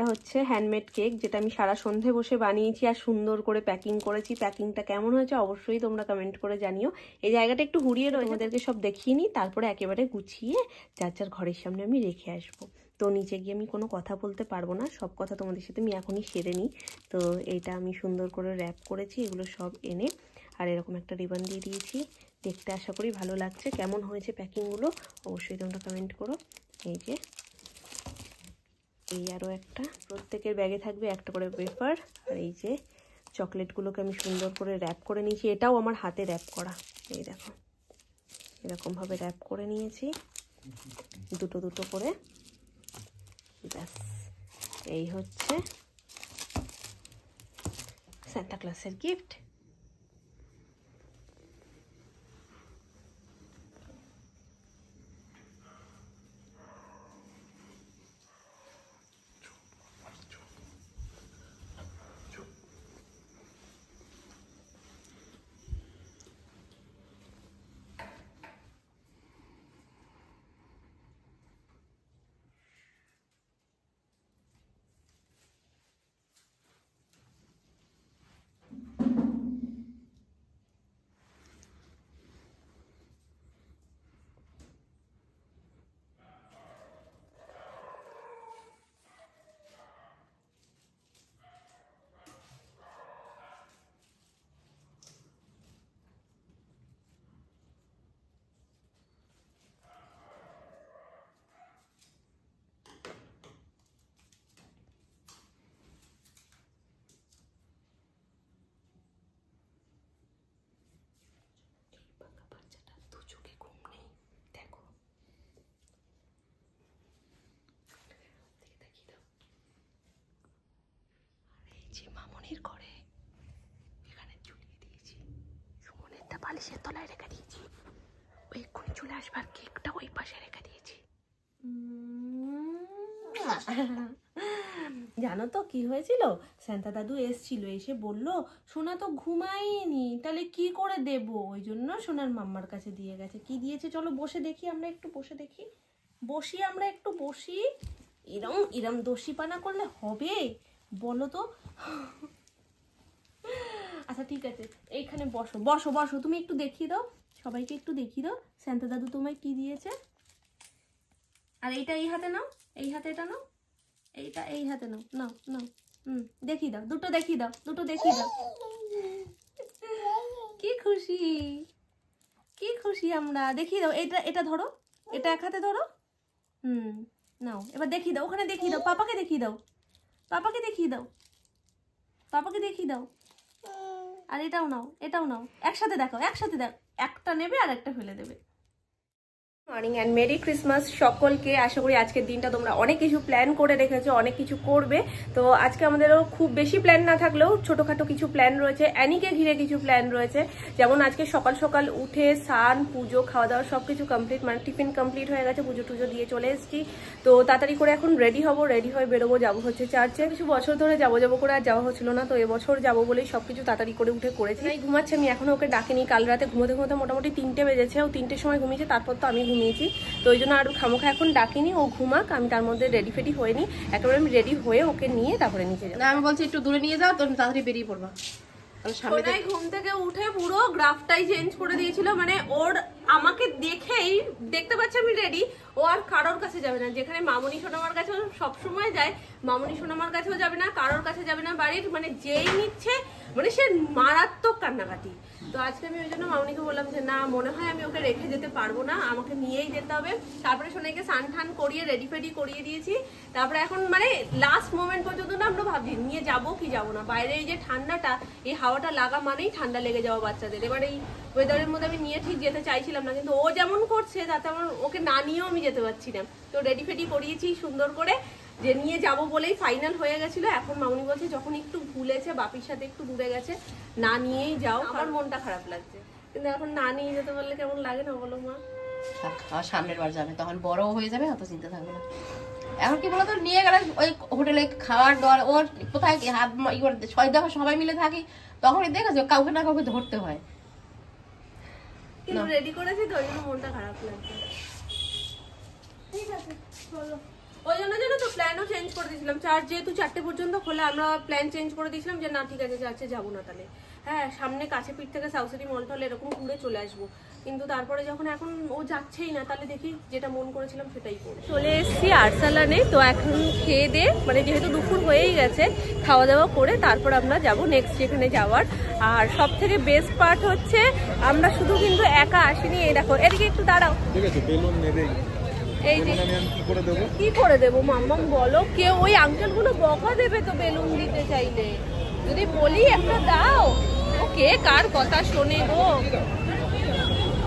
এটা হচ্ছে handmade cake, যেটা আমি সারা সন্ধে বসে বানিয়েছি আর সুন্দর করে প্যাকিং করেছি। প্যাকিংটা কেমন হয়েছে অবশ্যই তোমরা কমেন্ট করে জানিও। এই জায়গাটা একটু হুড়িয়ে রয়েছে, তোমাদেরকে সব দেখিয়ে নিই, তারপরে একেবারে গুছিয়ে যার যার ঘরের সামনে আমি রেখে আসবো। তো নিচে গিয়ে আমি কোনো কথা বলতে পারবো না, সব কথা তোমাদের সাথে আমি এখনই সেরে নিই। তো এইটা আমি সুন্দর করে র্যাপ করেছি, এগুলো সব এনে আর এরকম একটা রিবন দিয়ে দিয়েছি। দেখতে আশা করি ভালো লাগছে। কেমন হয়েছে প্যাকিংগুলো অবশ্যই তোমরা কমেন্ট করো। এই যে এই আরও একটা, প্রত্যেকের ব্যাগে থাকবে একটা করে ওয়েফার। আর এই যে চকলেটগুলোকে আমি সুন্দর করে র্যাপ করে নিয়েছি, এটাও আমার হাতে র্যাপ করা। এই দেখো এরকমভাবে র্যাপ করে নিয়েছি দুটো দুটো করে। ব্যাস, এই হচ্ছে সান্তা ক্লজের গিফট। মামনির ঘরে এখানে ঝুলিয়ে দিয়েছি, সুমনেরটা বালিশের তলায় রেখে দিয়েছি, ওই এক্ষুনি চলে আসবার কেকটা ওই পাশে রেখে দিয়েছি। জানো তো কি হয়েছিল, সান্তা দাদু এসছিল, এসে বলল সোনা তো ঘুমায়নি, তাহলে কি করে দেব, ওই জন্য সোনার মাম্মার কাছে দিয়ে গেছে। কি দিয়েছে চলো বসে দেখি, আমরা একটু বসে দেখি, বসি আমরা একটু বসি। এরম এরম দোষীপানা করলে হবে বলো তো? আচ্ছা ঠিক আছে, এইখানে বসো বসো বসো, তুমি একটু দেখিয়ে দাও, সবাইকে একটু দেখিয়ে দাও সান্তা দাদু তোমায় কি দিয়েছে। আর এইটা এই হাতে নাও, এই হাতে এটা নাও, এইটা এই হাতে নাও, নাও নাও, দেখিয়ে দাও, দুটো দেখিয়ে দাও, দুটো দেখিয়ে দাও। কি খুশি, কি খুশি আমরা, দেখিয়ে দাও। এটা এটা ধরো, এটা এক হাতে ধরো, নাও এবার দেখিয়ে দাও, ওখানে দেখিয়ে দাও, পাপাকে দেখিয়ে দাও, পাপাকে দেখিয়ে দাও, পাপাকে দেখিয়ে দাও। আর এটাও নাও, এটাও নাও, একসাথে দেখো, একসাথে দেখো, একটা নেবে আর একটা ফেলে দেবে। মর্নিং অ্যান্ড মেরি ক্রিসমাস সকলকে। আশা করি আজকের দিনটা তোমরা অনেক কিছু প্ল্যান করে রেখেছো, অনেক কিছু করবে। তো আজকে আমাদেরও খুব বেশি প্ল্যান না থাকলেও ছোটোখাটো কিছু প্ল্যান রয়েছে, অ্যানিকে ঘিরে কিছু প্ল্যান রয়েছে। যেমন আজকে সকাল সকাল উঠে স্নান পুজো খাওয়া দাওয়া সব কিছু কমপ্লিট, মানে টিফিন কমপ্লিট হয়ে গেছে, পুজো টুজো দিয়ে চলে এসেছি। তো তাড়াতাড়ি করে এখন রেডি হবো, রেডি হয়ে বেরোবো, যাবো হচ্ছে চার্চে। কিছু বছর ধরে যাবো যাবো করে আর যাওয়া হচ্ছিল না, তো এবছর যাবো বলেই সবকিছু তাড়াতাড়ি করে উঠে করেছি। এই ঘুমাচ্ছে, আমি এখনো ওকে ডাকিনি, কাল রাতে ঘুমোতে ঘুমোতে মোটামুটি 3টে বেজেছে, ও 3টের সময় ঘুমিয়েছে, তারপর তো আমি ঘুমিয়েছি। তো ওই জন্য আর খামোখা এখন ডাকিনি, ও ঘুমাক, আমি তার মধ্যে রেডি ফেডি হয়ে নি, একেবারে আমি রেডি হয়ে ওকে নিয়ে তারপরে নিচে যাবো। আমি বলছি একটু দূরে নিয়ে যাও, তুমি তাড়াতাড়ি বেরিয়ে পড়বা। ঘুম থেকে উঠে পুরো গ্রাফটাই চেঞ্জ করে দিয়েছিল, মানে ওর আমাকে দেখেই দেখতে পাচ্ছে আমি রেডি, ও আর কারোর কাছে যাবে না। যেখানে মামনি সোনামার কাছে সবসময় যায়, মামনি সোনামার কাছেও যাবে না, কারোর কাছে যাবে না বাড়ির, মানে যেই নিচ্ছে মানে সে মারাত্মক কান্নাকাটি। তো আজকে আমি ওই জন্য মামনিকে বললাম যে না, মনে হয় আমি ওকে রেখে যেতে পারবো না, আমাকে নিয়েই যেতে হবে। তারপরে সোনাইকে স্নান টান করিয়ে রেডি ফেডি করিয়ে দিয়েছি। তারপরে এখন মানে লাস্ট মোমেন্ট পর্যন্ত না আমরা ভাবছি নিয়ে যাবো কি যাবো না। বাইরে এই যে ঠান্ডাটা, এই হাওয়াটা লাগা মানেই ঠান্ডা লেগে যাওয়া বাচ্চাদের। এবার এই ওয়েদারের মধ্যে আমি নিয়ে ঠিক যেতে চাইছিলাম না, কিন্তু ও যেমন করছে তাতে আমার ওকে না নিয়েও আমি যেতে পারছি না। তো রেডি ফেডি করিয়েছি সুন্দর করে, যে নিয়ে যাবো বলেই ফাইনাল হয়ে গেছিল। এখন মামনি বলছে যখন একটু ভুলেছে, বাপির সাথে একটু দূরে গেছে, না নিয়েই যাও। আমার মনটা খারাপ লাগছে, কিন্তু এখন না নিয়ে যেতে পারলে কেমন লাগে না বলো মা? সামনের বার যাবে, তখন বড় হয়ে যাবে, অত চিন্তা থাকবে না। এখন কি বলতো, নিয়ে গেলে ওই হোটেলে খাওয়ার দাওয়ার, ওর কোথায় হাত সবাই মিলে থাকি, তখনই দেখেছো কাউকে না কাউকে ধরতে হয়। কিন্তু রেডি করেছি তো ওই জন্য মনটা খারাপ লাগছে। ঠিক আছে চলো, ওই জন্য জানো তো প্ল্যান প্ল্যানও চেঞ্জ করে দিয়েছিলাম। চার্চ যেহেতু 4টে পর্যন্ত খোলা, আমরা প্ল্যান চেঞ্জ করে দিয়েছিলাম যে না ঠিক আছে চার্চে যাবো না তাহলে। হ্যাঁ, সামনে কাছে পিঠ থেকে সাউথ সিটি মল টল এরকম ঘুরে চলে আসবো। কিন্তু তারপরে যখন এখন ও যাচ্ছেই না, তাহলে দেখি যেটা মন করেছিলাম সেটাই করি। চলে এসেছি আরসালানে। তো এখন খেয়ে দিয়ে মানে যেহেতু দুপুর হয়েই গেছে, খাওয়া দাওয়া করে তারপর আমরা যাব নেক্সট যেখানে যাওয়ার। আর সব থেকে বেস্ট পার্ট হচ্ছে আমরা শুধু কিন্তু একা আসিনি। এই দেখো, এদিকে একটু দাঁড়াও। ঠিক আছে, বেলুন নেবেই। এই যে কি করে দেবো মাম্মাম বলো, কেউ ওই আঙ্কেল গুলো বকা দেবে তো বেলুন দিতে চাইলে। যদি বলি একটা দাও, ও কে কার কথা শোনে গো।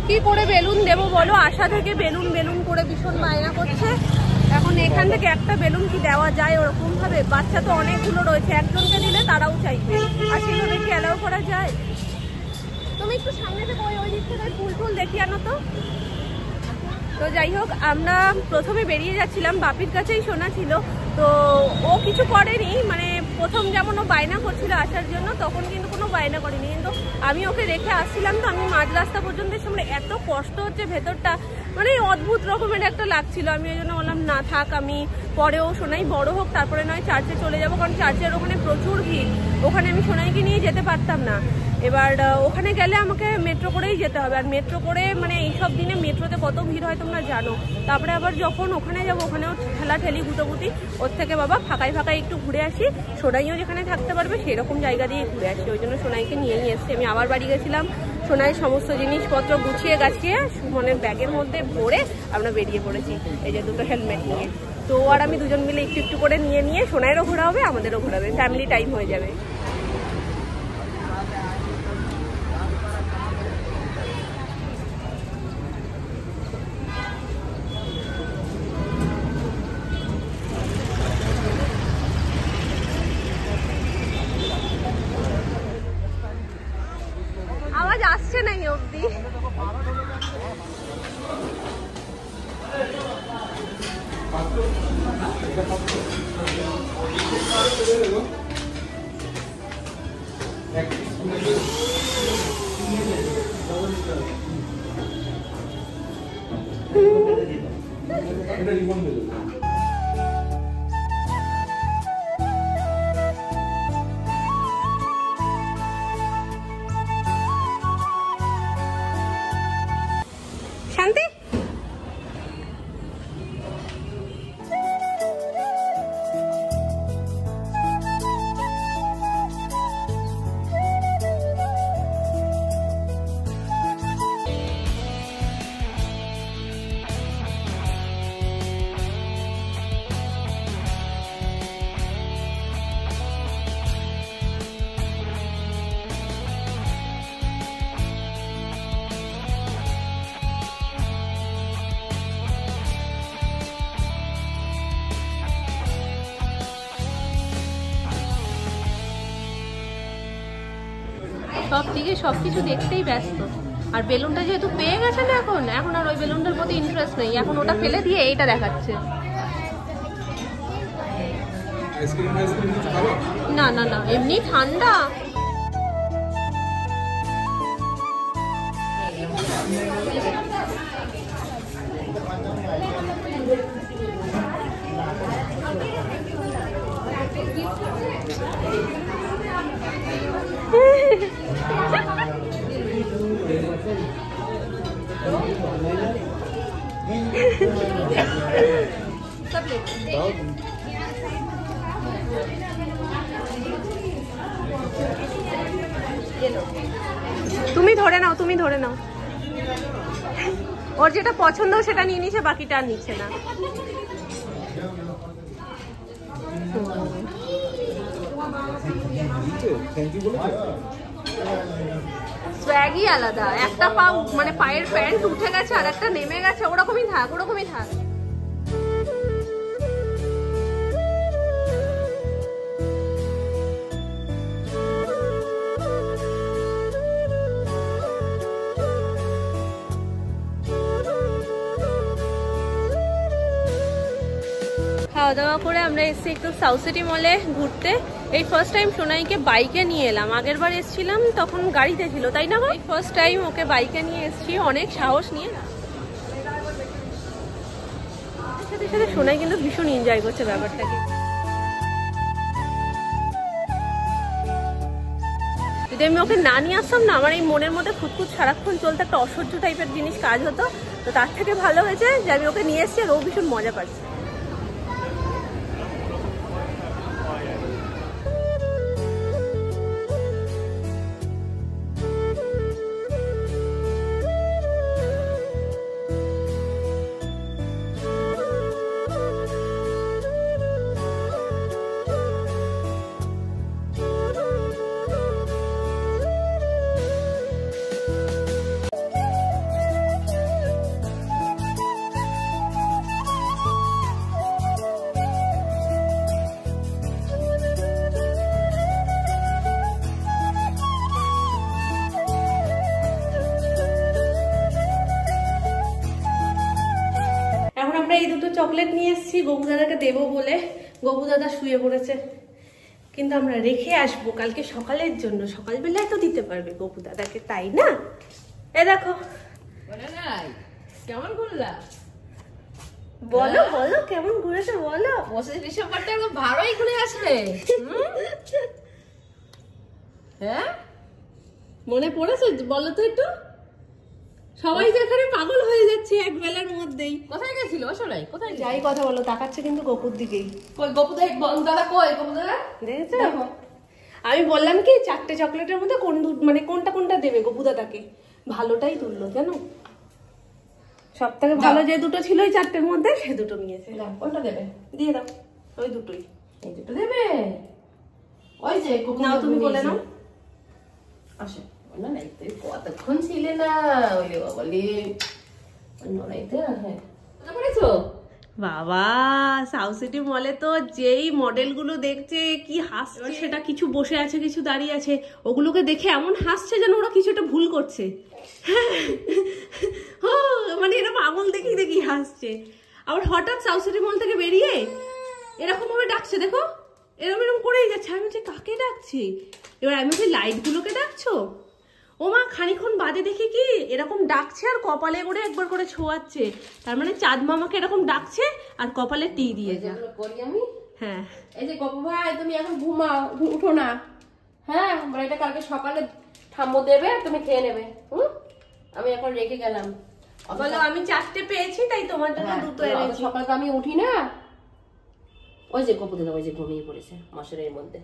কি করে বেলুন দেবো বলো? আশা থেকে বেলুন বেলুন করে ভীষণ বায়না করছে। এখন এখান থেকে একটা বেলুন কি দেওয়া যায় ওরকম ভাবে? বাচ্চা তো অনেকগুলো রয়েছে, একজনকে দিলে তারাও চাইবে, আর সেভাবে কি অ্যালাউ করা যায়? তুমি একটু সামনে থেকে ওই দিক থেকে ফুল টুল দেখি আনো তো। তো যাই হোক, আমরা প্রথমে বেরিয়ে যাচ্ছিলাম, বাপির কাছেই শোনা ছিল। তো ও কিছু করেনি, মানে প্রথম যেমন ও বায়না করছিল আসার জন্য, তখন কিন্তু কোনো বায়না করেনি। কিন্তু আমি ওকে রেখে আসছিলাম, তো আমি মাঝ রাস্তা পর্যন্ত সামনে এত কষ্ট হচ্ছে ভেতরটা, মানে অদ্ভুত রকমের একটা লাগছিল। আমি ওই জন্য বললাম না থাক, আমি পরেও সোনাই বড় হোক তারপরে নয় চার্চে চলে যাবো, কারণ চার্চের ওখানে প্রচুর ভিড়, ওখানে আমি সোনাইকে নিয়ে যেতে পারতাম না। এবার ওখানে গেলে আমাকে মেট্রো করেই যেতে হবে, আর মেট্রো করে মানে এইসব দিনে মেট্রোতে কত ভিড় হয় তোমরা জানো। তারপরে আবার যখন ওখানে যাবো, ওখানেও ঠেলাঠেলি গুটোগুটি, ওর থেকে বাবা ফাঁকায় ফাঁকায় একটু ঘুরে আসি, সোনাইও যেখানে থাকতে পারবে সেরকম জায়গা দিয়ে ঘুরে আসি। ওই জন্য সোনাইকে নিয়েই এসছি। আমি আবার বাড়ি গেছিলাম, সোনাইয়ের সমস্ত জিনিসপত্র গুছিয়ে গাছিয়ে সুমনের ব্যাগের মধ্যে ভরে আমরা বেরিয়ে পড়েছি, এই যে দুটো হেলমেট নিয়ে। তো আর আমি দুজন মিলে একটু একটু করে নিয়ে সোনাইয়েরও ঘোরা হবে, আমাদেরও ঘোরাবে, ফ্যামিলি টাইম হয়ে যাবে। আওয়াজ আসছে না এই অবধি। শান্তি, সব দিকে সবকিছু দেখতেই ব্যস্ত। আর বেলুনটা যেহেতু পেয়ে গেছে না, এখন আর ওই বেলুনটার প্রতি ইন্টারেস্ট নেই, এখন ওটা ফেলে দিয়ে এইটা দেখাচ্ছে। না না না, এমনি ঠান্ডা। তুমি ধরে নাও, তুমি ধরে নাও। ওর যেটা পছন্দ সেটা নিয়ে নিচ্ছে, বাকিটা আর নিচ্ছে না। স্ব্যাগই আলাদা, একটা পা মানে পায়ের প্যান্ট উঠে গেছে আর একটা নেমে গেছে, ওরকমই থাক, ওরকমই থাক। খাওয়া দাওয়া করে আমরা এসেছি একটু সাউথ সিটি মলে ঘুরতে। এই ফার্স্ট টাইম সোনাইকে বাইকে নিয়ে এলাম, আগের বার এসেছিলাম তখন গাড়িতে ছিল, তাই না? ভাই ফার্স্ট টাইম ওকে বাইকে নিয়ে এসেছি, অনেক সাহস নিয়ে। সাথে সোনাই কিন্তু ভীষণ এনজয় করছে ব্যাপারটাকে। যদি আমি ওকে না নিয়ে আসতাম না, আমার এই মনের মধ্যে খুঁতখুত সারাক্ষণ চলতে একটা অসহ্য টাইপের জিনিস কাজ হতো। তো তার থেকে ভালো হয়েছে যে আমি ওকে নিয়ে এসেছি আর ও ভীষণ মজা পাচ্ছে। আমরা এই দুটো চকলেট নিয়ে এসেছি গপু দাদাকে দেবো বলে। গপু দাদা শুয়ে পড়েছে, কিন্তু আমরা রেখে আসবো কালকে সকালের জন্য। সকালবেলায় তো দিতে পারবে গপু দাদাকে, তাই না? এ দেখো কেমন ঘুরলা, বলো বলো কেমন ঘুরেছে বলো। 25 ডিসেম্বরটা একদম ভালোই ঘুরে আসলে। হ্যাঁ মনে পড়েছে বলো তো একটু? সবাই যেখানে পাগল হয়ে যাচ্ছে এক বেলার মধ্যেই। কোথায় গেছিল সোনাই? কোথায় যাই কথা বলো, তাকাচ্ছে কিন্তু গপুর দিকেই। কই গপু দাদা কই? গপু দাদা দেখেছো? আমি বললাম কি 4টে চকলেটের মধ্যে মানে কোনটা কোনটা দেবে গপু দাদাকে, ভালোটাই তুললো জানো। সব থেকে ভালো যে দুটো ছিল ওই 4টের মধ্যে, সে দুটো নিয়েছে। কোনটা দেবে? দিয়ে দাও ওই দুটোই। এই দুটো দেবে? ওই যে নাও তুমি বলে নাও। আসে না নাই তুই কতক্ষণ ছিলে না? ওইলে বাবালে নড়াইতে। হ্যাঁ করেছো বাবা, সাউথ সিটি মলে তো যেই মডেলগুলো দেখছে কি হাসছে। সেটা কিছু বসে আছে কিছু দাঁড়িয়ে আছে, ওগুলোকে দেখে এমন হাসছে যেন ওরা কিছু একটা ভুল করছে। মানে এরা পাগল দেখি দেখি হাসছে। আবার হঠাৎ সাউথ সিটি মল থেকে বেরিয়ে এরকম ভাবে ডাকছে, দেখো এরকম এরকম করেই যাচ্ছে। আমি বলছি কাকে ডাকছি? এবার আমি বলছি লাইটগুলোকে ডাকছো? ও মা খানিক্ষণ বাদে দেখি কি এরকম ডাকছে আর কপালে করে একবার করে ছোঁয়াচ্ছে। তার মানে চাঁদ মামাকে এরকম ডাকছে আর কপালে টি দিয়ে যা করি আমি। হ্যাঁ এই যে গপু ভাই তুমি এখন ঘুমাও, উঠো না। হ্যাঁ এটা কালকে সকালে ঠাম্মু দেবে, তুমি খেয়ে নেবে। আমি এখন রেখে গেলাম। বলো আমি 4টে পেয়েছি তাই তোমার জন্য দুটো এনেছি। সকালে তো আমি উঠি না। ওই যে গপু দাদা ওই যে ঘুমিয়ে পড়েছে মশারির মধ্যে,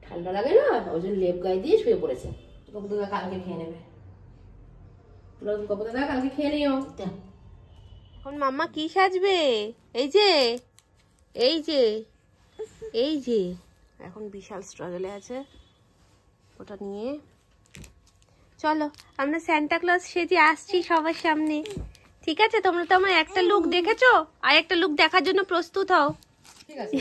ঠান্ডা লাগে না, ওই জন্য লেপ গায়ে দিয়ে শুয়ে পড়েছে। গপু দাদা কালকে খেয়ে নেবে। গপু দাদা কালকে খেয়ে নিও। এখন মাম্মা কি সাজবে? এই যে এই যে এই যে এখন বিশাল স্ট্রাগলে আছে ওটা নিয়ে। চলো আমরা সান্টা ক্লজ সেজে আসছি সবার সামনে, ঠিক আছে? তোমরা তো আমার একটা লুক দেখেছো, আর একটা লুক দেখার জন্য প্রস্তুত হও। ঠিক আছে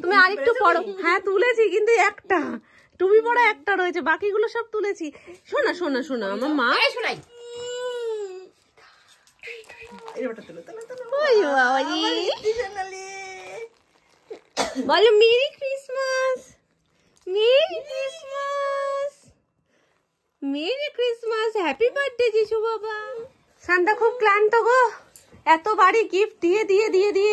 তুমি আরেকটু পড়ো। হ্যাঁ তুলেছি, কিন্তু একটা তুমি পড়া একটা রয়েছে, বাকিগুলো সব তুলেছি। শোনা শোনা শোনা আমার মা শোনাই বলো merry Christmas, merry Christmas, merry Christmas, happy birthday যিশু বাবা। সান্তা খুব ক্লান্ত গো, এত বাড়ি গিফট দিয়ে দিয়ে দিয়ে দিয়ে